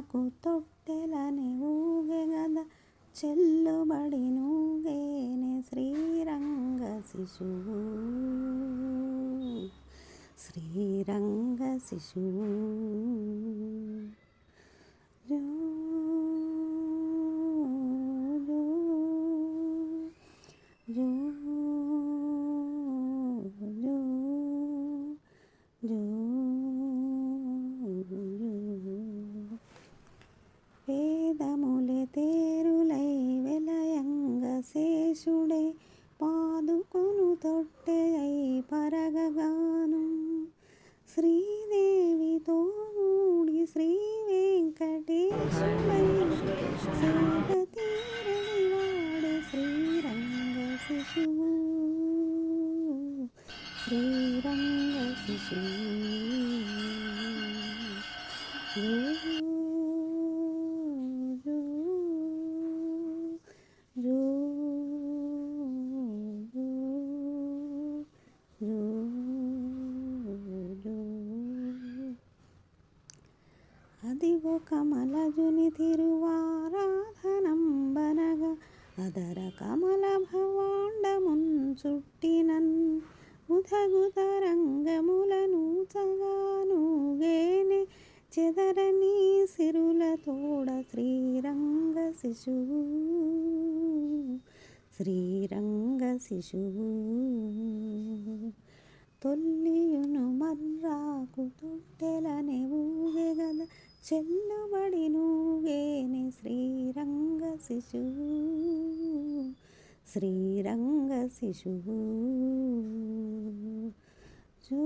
మర్రాకు తొట్టెలని ఊగే గద చెల్లుబడి నూగేనే శ్రీరంగ శిశువు శ్రీరంగ శిశువు జో జో జో జో జో వేదములే తేరులై వెలయంగ శేషుడే పాదుకొను తొట్టెయై పరగగాను శ్రీదేవితో కూడి శ్రీ వెంకటేశుడై సేద తీరని వాడే శ్రీరంగ శిశువు శ్రీరంగ శిశువు అదివో కమలజుని తిరువారాధనంబనగా అదర కమల భవాండమున్ చుట్టినన్ ఉదగుదరంగములను చగానుగేనే చెదరని సిరుల తోడ శ్రీరంగ శిశువు శ్రీరంగ శిశువు తొల్లియును మర్రాకు తొట్టెలనే ఊగే గద చెల్లుబడి నూగేనే శ్రీరంగ శిశువు శ్రీరంగ శిశువు జో